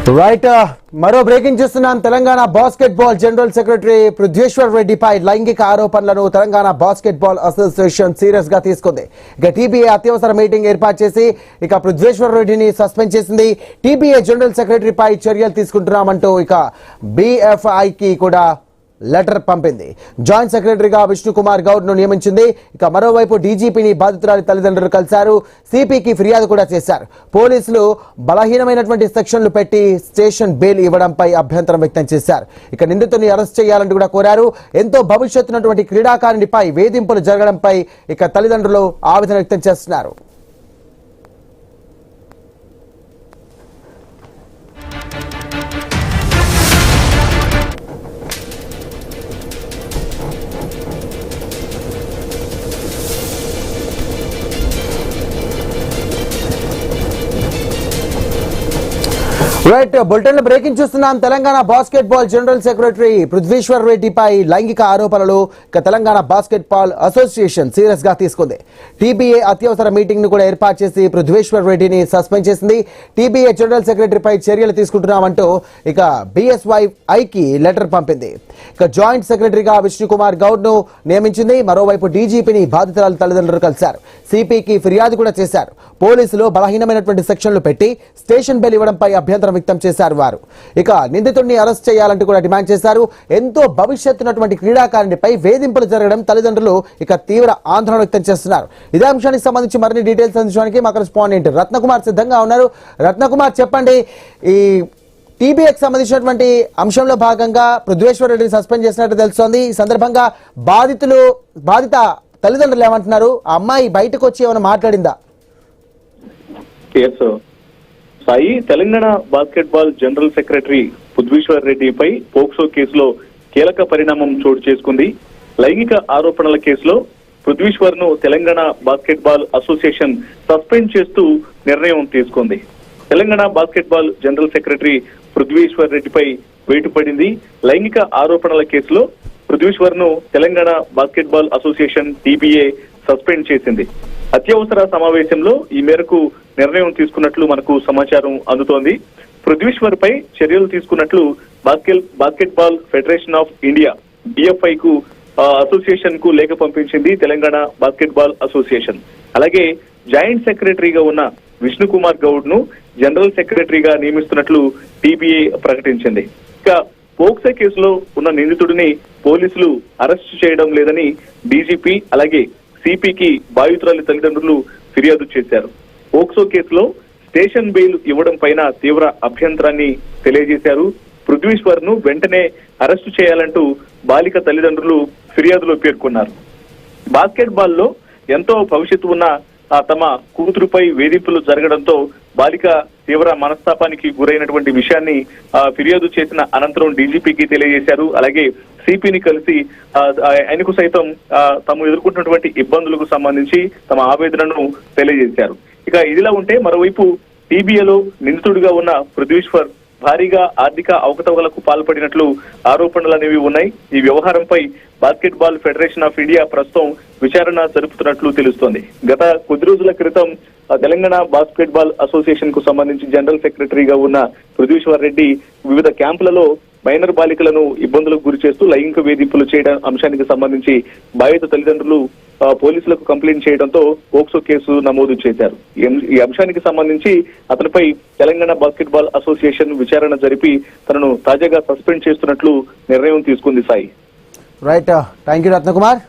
Right మరో breaking చూస్తున్నాం. Telangana basketball general secretary Prithveshwar రెడ్డిపై లైంగిక ఆరోపణలను తెలంగాణ బాస్కెట్బాల్ అసోసియేషన్ సీరియస్ గా తీసుకుంది. ఇక టీబీఏ అత్యవసర మీటింగ్ ఏర్పాటు చేసి ఇక పృథ్వేశ్వర్ రెడ్డిని సస్పెండ్ చేసింది. టీబీఏ జనరల్ సెక్రటరీపై చర్యలు తీసుకుంటున్నామంటూ ఇక బీఎఫ్ఐకి కూడా లెటర్ పంపింది. జాయింట్ సెక్రటరీగా విష్ణు కుమార్ గౌడ్ ను నియమించింది. ఇక మరోవైపు డీజీపీని బాధితురాలి తల్లిదండ్రులు కలిశారు. సిపికి ఫిర్యాదు కూడా చేశారు. పోలీసులు బలహీనమైనటువంటి సెక్షన్లు పెట్టి స్టేషన్ బెయిల్ ఇవ్వడంపై అభ్యంతరం వ్యక్తం చేశారు. ఇక నిందితుని అరెస్ట్ చేయాలంటూ కూడా కోరారు. ఎంతో భవిష్యత్తున్నటువంటి క్రీడాకారునిపై వేధింపులు జరగడంపై ఇక తల్లిదండ్రులు ఆవేదన వ్యక్తం చేస్తున్నారు. రైట్ బులెటిన్ లో బ్రేకింగ్ చూస్తున్నాం. Telangana basketball general secretary Prithveshwar రెడ్డిపై లైంగిక ఆరోపణలు తెలంగాణ బాస్కెట్బాల్ అసోసియేషన్ సీరియస్ గా తీసుకుంది. టీబీఏ అత్యవసర మీటింగ్ ను కూడా ఏర్పాటు చేసి పృథ్వేశ్వర్ రెడ్డిని సస్పెండ్ చేసింది. టీబీఏ జనరల్ సెక్రటరీపై చర్యలు తీసుకుంటున్నామంటూ ఇక బీఎస్వైఐకి లెటర్ పంపింది. ఇక జాయింట్ సెక్రటరీగా విష్ణు కుమార్ గౌడ్ ను నియమించింది. మరోవైపు డీజీపీని బాధితురాల తల్లిదండ్రులు కలిశారు. సిపికి ఫిర్యాదు కూడా చేశారు. పోలీసులు బలహీనమైనటువంటి సెక్షన్లు పెట్టి స్టేషన్ బెయిల్ ఇవ్వడంపై అభ్యంతరం వ్యక్తం చేశారు. వారు ఇక నిందితుడిని అరెస్ట్ చేయాలంటూ కూడా డిమాండ్ చేశారు. ఎంతో భవిష్యత్తున్నటువంటి క్రీడాకారునిపై వేధింపులు జరగడం తల్లిదండ్రులు ఇక తీవ్ర ఆందోళన వ్యక్తం చేస్తున్నారు. ఇదే అంశానికి సంబంధించి మరిన్ని డీటెయిల్స్ అందించడానికి మా కరెస్పాండెంట్ రత్నకుమార్ సిద్ధంగా ఉన్నారు. రత్నకుమార్, చెప్పండి, ఈ టీబీఏకి సంబంధించినటువంటి అంశంలో భాగంగా పృథ్వేశ్వర్ రెడ్డిని సస్పెండ్ చేసినట్టు తెలుస్తోంది. ఈ సందర్భంగా బాధిత తల్లిదండ్రులు ఏమంటున్నారు? ఆ అమ్మాయి బయటకు వచ్చి ఏమైనా మాట్లాడిందా? Sai, Telangana basketball general secretary Prithveshwar రెడ్డిపై పోక్సో కేసులో కీలక పరిణామం చోటు చేసుకుంది. లైంగిక ఆరోపణల కేసులో పృథ్వేశ్వర్ ను తెలంగాణ బాస్కెట్బాల్ అసోసియేషన్ సస్పెండ్ చేస్తూ నిర్ణయం తీసుకుంది. Telangana basketball general secretary Prithveshwar రెడ్డిపై వేటు పడింది. లైంగిక ఆరోపణల కేసులో పృథ్వేశ్వర్ ను Telangana basketball association TBA suspend చేసింది. అత్యవసర సమావేశంలో ఈ మేరకు నిర్ణయం తీసుకున్నట్లు మనకు సమాచారం అందుతోంది. పృథ్వేశ్వర్ పై చర్యలు తీసుకున్నట్లు basketball federation of India BFI కు అసోసియేషన్ కు లేఖ పంపించింది తెలంగాణ బాస్కెట్బాల్ అసోసియేషన్. అలాగే జాయింట్ సెక్రటరీగా ఉన్న విష్ణు కుమార్ గౌడ్ ను జనరల్ సెక్రటరీగా నియమిస్తున్నట్లు టీబీఏ ప్రకటించింది. ఇక పోక్సో కేసులో ఉన్న నిందితుడిని పోలీసులు అరెస్టు చేయడం లేదని డీజీపీ అలాగే సిపికి బాధితురాలి తల్లిదండ్రులు ఫిర్యాదు చేశారు. పోక్సో కేసులో స్టేషన్ బెయిల్ ఇవ్వడం పైన తీవ్ర అభ్యంతరాన్ని తెలియజేశారు. పృథ్వేశ్వర్ ను వెంటనే అరెస్టు చేయాలంటూ బాలిక తల్లిదండ్రులు ఫిర్యాదులో పేర్కొన్నారు. బాస్కెట్బాల్ లో ఎంతో భవిష్యత్తు ఉన్న తమ కూతురుపై వేధింపులు జరగడంతో బాలిక తీవ్ర మనస్తాపానికి గురైనటువంటి విషయాన్ని ఫిర్యాదు చేసిన అనంతరం డీజీపీకి తెలియజేశారు. అలాగే సిపిని కలిసి ఆయనకు సైతం తాము ఎదుర్కొంటున్నటువంటి ఇబ్బందులకు సంబంధించి తమ ఆవేదనను తెలియజేశారు. ఇక ఇదిలా ఉంటే మరోవైపు టీబీఏలో నిందితుడిగా ఉన్న పృథ్వేశ్వర్ భారీగా ఆర్థిక అవకతవకలకు పాల్పడినట్లు ఆరోపణలు అనేవి ఉన్నాయి. ఈ వ్యవహారంపై బాస్కెట్బాల్ ఫెడరేషన్ ఆఫ్ ఇండియా ప్రస్తుతం విచారణ జరుపుతున్నట్లు తెలుస్తోంది. గత కొద్ది రోజుల క్రితం తెలంగాణ బాస్కెట్బాల్ అసోసియేషన్ కు సంబంధించి జనరల్ సెక్రటరీగా ఉన్న పృథ్వేశ్వర్ రెడ్డి వివిధ క్యాంపులలో మైనర్ బాలికలను ఇబ్బందులకు గురి చేస్తూ లైంగిక వేధింపులు చేయడం అంశానికి సంబంధించి బాధిత తల్లిదండ్రులు పోలీసులకు కంప్లైంట్ చేయడంతో పోక్సో కేసు నమోదు చేశారు. ఈ అంశానికి సంబంధించి అతనిపై తెలంగాణ బాస్కెట్బాల్ అసోసియేషన్ విచారణ జరిపి తనను తాజాగా సస్పెండ్ చేస్తున్నట్లు నిర్ణయం తీసుకుంది. Sai, right, thank you Ratnakumar.